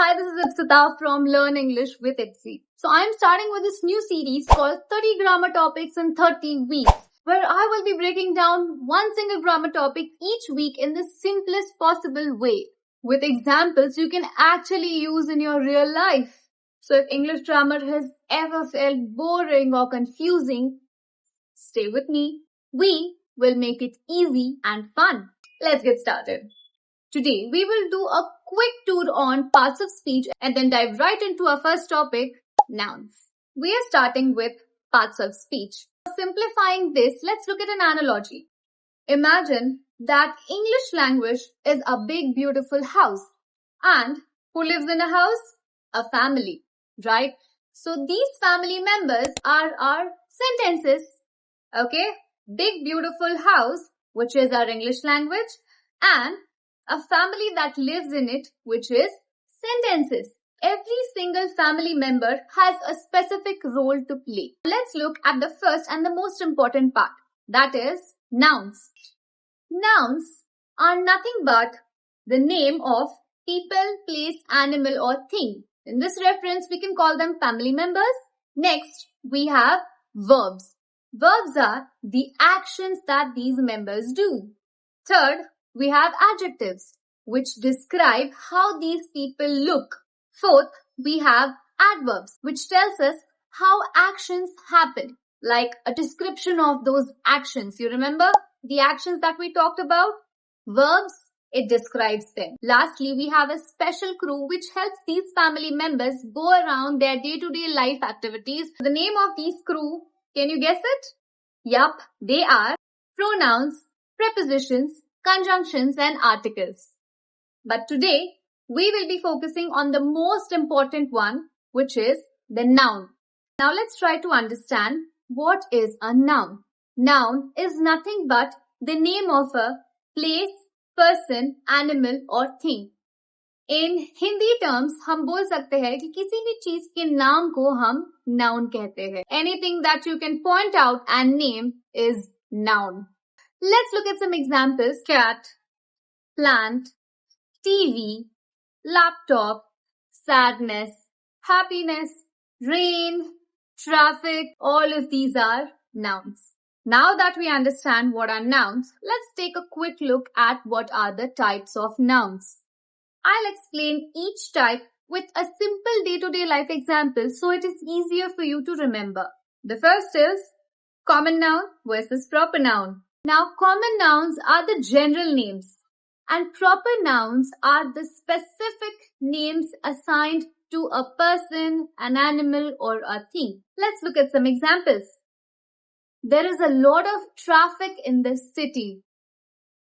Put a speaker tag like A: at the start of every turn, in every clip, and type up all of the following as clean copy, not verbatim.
A: Hi, this is Ipsita from Learn English with Ipsiey. So I'm starting with this new series called 30 Grammar Topics in 30 Weeks, where I will be breaking down one single grammar topic each week in the simplest possible way, with examples you can actually use in your real life. So if English grammar has ever felt boring or confusing, stay with me. We will make it easy and fun. Let's get started. Today, we will do a quick tour on parts of speech and then dive right into our first topic, nouns. We are starting with parts of speech. Simplifying this, let's look at an analogy. Imagine that English language is a big, beautiful house. And who lives in a house? A family, right? So these family members are our sentences. Okay? Big, beautiful house, which is our English language, and a family that lives in it, which is sentences. Every single family member has a specific role to play. Let's look at the first and the most important part. That is nouns. Nouns are nothing but the name of people, place, animal or thing. In this reference, we can call them family members. Next, we have verbs. Verbs are the actions that these members do. Third, we have adjectives, which describe how these people look. Fourth, we have adverbs, which tells us how actions happen, like a description of those actions. You remember the actions that we talked about? Verbs, it describes them. Lastly, we have a special crew which helps these family members go around their day-to-day life activities. The name of these crew, can you guess it? Yup, they are pronouns, prepositions, conjunctions and articles. But today, we will be focusing on the most important one, which is the noun. Now let's try to understand what is a noun. Noun is nothing but the name of a place, person, animal or thing. In Hindi terms, हम बोल सकते हैं कि किसी भी चीज के नाम को हम noun कहते हैं. Anything that you can point out and name is noun. Let's look at some examples. Cat, plant, TV, laptop, sadness, happiness, rain, traffic, all of these are nouns. Now that we understand what are nouns, let's take a quick look at what are the types of nouns. I'll explain each type with a simple day-to-day life example so it is easier for you to remember. The first is common noun versus proper noun. Now, common nouns are the general names and proper nouns are the specific names assigned to a person, an animal or a thing. Let's look at some examples. There is a lot of traffic in this city.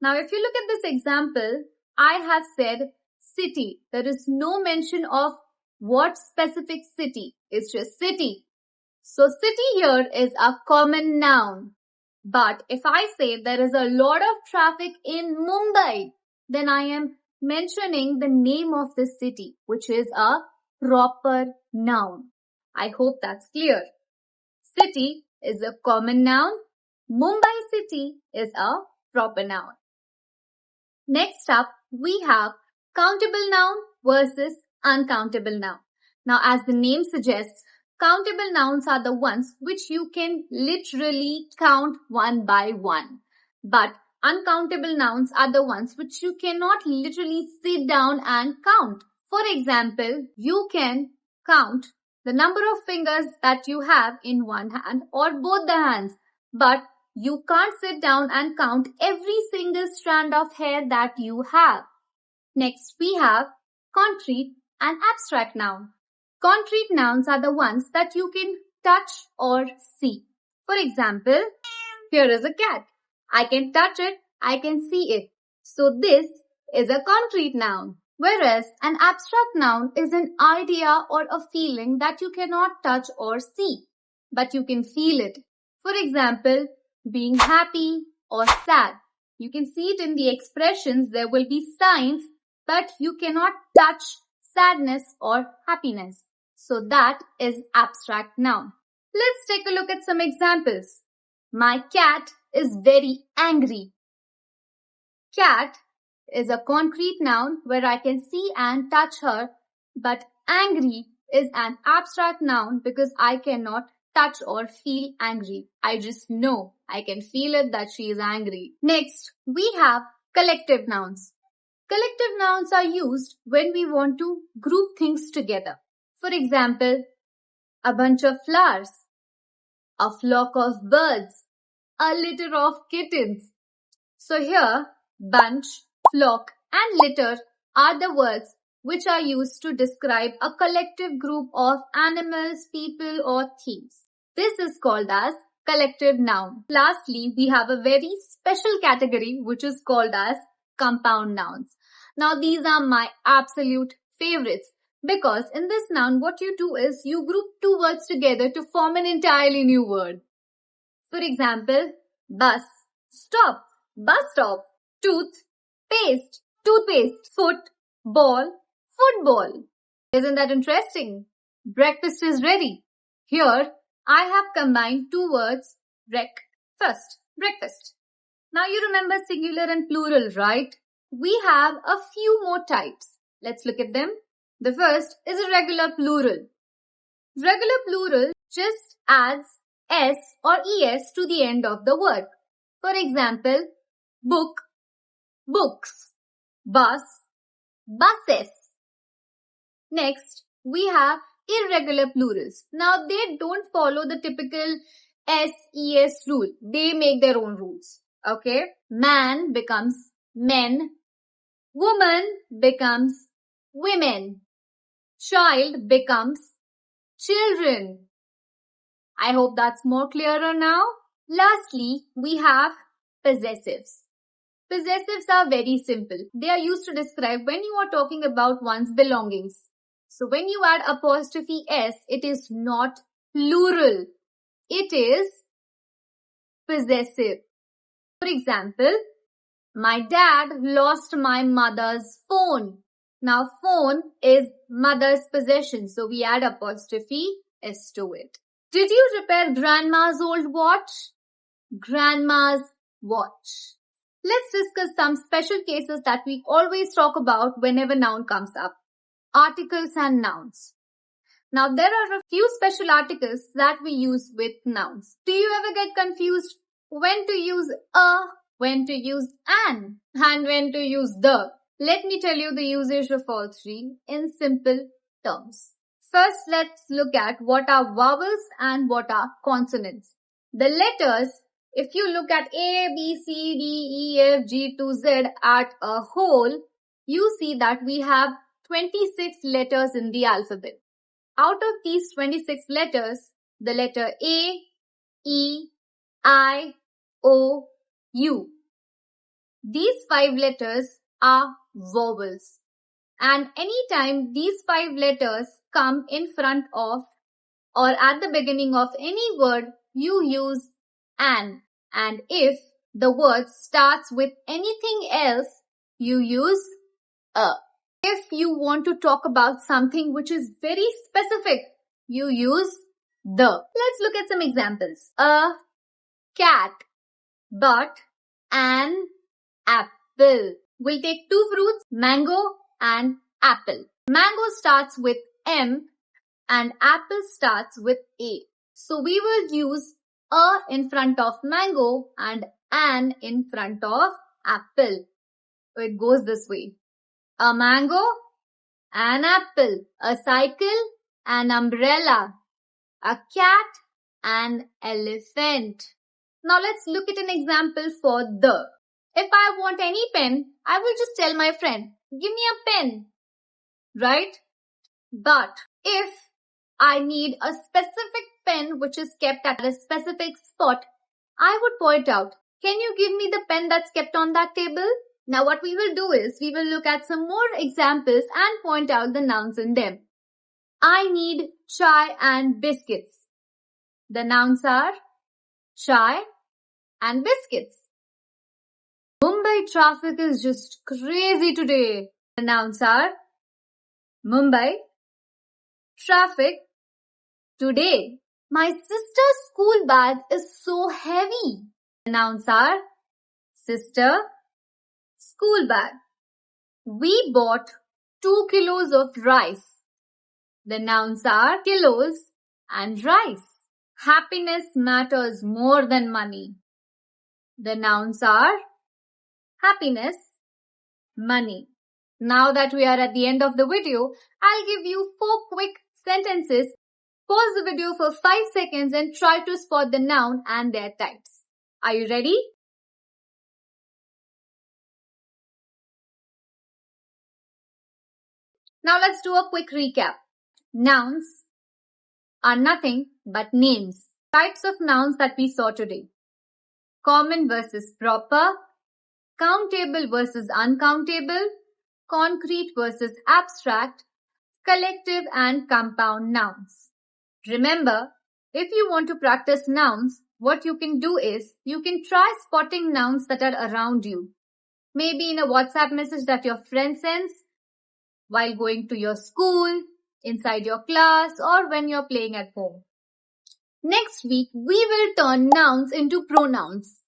A: Now, if you look at this example, I have said city. There is no mention of what specific city. It's just city. So, city here is a common noun. But if I say there is a lot of traffic in Mumbai, then I am mentioning the name of the city, which is a proper noun. I hope that's clear. City is a common noun. Mumbai city is a proper noun. Next up, we have countable noun versus uncountable noun. Now, as the name suggests, countable nouns are the ones which you can literally count one by one. But uncountable nouns are the ones which you cannot literally sit down and count. For example, you can count the number of fingers that you have in one hand or both the hands. But you can't sit down and count every single strand of hair that you have. Next, we have concrete and abstract noun. Concrete nouns are the ones that you can touch or see. For example, here is a cat. I can touch it, I can see it. So this is a concrete noun. Whereas an abstract noun is an idea or a feeling that you cannot touch or see, but you can feel it. For example, being happy or sad. You can see it in the expressions. There will be signs, but you cannot touch sadness or happiness. So that is abstract noun. Let's take a look at some examples. My cat is very angry. Cat is a concrete noun where I can see and touch her But angry is an abstract noun because I cannot touch or feel angry. I just know. I can feel it that she is angry. Next, we have collective nouns. Collective nouns are used when we want to group things together. For example, a bunch of flowers, a flock of birds, a litter of kittens. So here, bunch, flock and litter are the words which are used to describe a collective group of animals, people or things. This is called as collective noun. Lastly, we have a very special category which is called as compound nouns. Now these are my absolute favorites because in this noun what you do is you group two words together to form an entirely new word. For example, bus, stop, bus stop, tooth, paste, toothpaste, foot, ball, football. Isn't that interesting? Breakfast is ready. Here, I have combined two words, breakfast. Now you remember singular and plural, right? We have a few more types. Let's look at them. The first is irregular plural. Regular plural just adds s or es to the end of the word. For example, book, books, bus, buses. Next, we have irregular plurals. Now, they don't follow the typical SES rule. They make their own rules. Okay? Man becomes men. Woman becomes women. Child becomes children. I hope that's more clearer now. Lastly, we have possessives. Possessives are very simple. They are used to describe when you are talking about one's belongings. So when you add apostrophe s, it is not plural. It is possessive. For example, my dad lost my mother's phone. Now phone is mother's possession. So we add apostrophe s to it. Did you repair grandma's old watch? Grandma's watch. Let's discuss some special cases that we always talk about whenever noun comes up. Articles and nouns. Now there are a few special articles that we use with nouns. Do you ever get confused when to use a, when to use an, and when to use the? Let me tell you the usage of all three in simple terms. First, let's look at what are vowels and what are consonants. The letters, if you look at A, B, C, D, E, F, G to Z at a whole, you see that we have 26 letters in the alphabet. Out of these 26 letters, the letter A, E, I, O, U. These 5 letters are vowels. And anytime these 5 letters come in front of or at the beginning of any word, you use an. And if the word starts with anything else, you use a. If you want to talk about something which is very specific, you use the. Let's look at some examples. A cat, but an apple. We'll take two fruits, mango and apple. Mango starts with M and apple starts with A. So we will use a in front of mango and an in front of apple. So it goes this way. A mango, an apple, a cycle, an umbrella, a cat, an elephant. Now let's look at an example for the. If I want any pen, I will just tell my friend, give me a pen, right? But if I need a specific pen which is kept at a specific spot, I would point out, can you give me the pen that's kept on that table? Now what we will do is, we will look at some more examples and point out the nouns in them. I need chai and biscuits. The nouns are chai and biscuits. Mumbai traffic is just crazy today. The nouns are Mumbai, traffic, today. My sister's school bag is so heavy. The nouns are sister, school bag. We bought 2 kilos of rice. The nouns are kilos and rice. Happiness matters more than money. The nouns are happiness, money. Now that we are at the end of the video, I'll give you 4 quick sentences. Pause the video for 5 seconds and try to spot the noun and their types. Are you ready? Now let's do a quick recap. Nouns are nothing but names. Types of nouns that we saw today. Common versus proper, countable versus uncountable, concrete versus abstract, collective and compound nouns. Remember, if you want to practice nouns, what you can do is you can try spotting nouns that are around you. Maybe in a WhatsApp message that your friend sends, while going to your school, inside your class, or when you're playing at home. Next week, we will turn nouns into pronouns.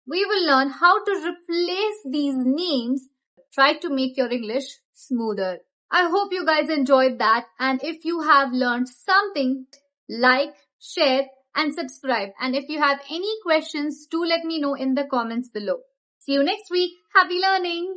A: We will learn how to replace these names. Try to make your English smoother. I hope you guys enjoyed that, and if you have learned something, like, share and subscribe. And if you have any questions, do let me know in the comments below. See you next week. Happy learning!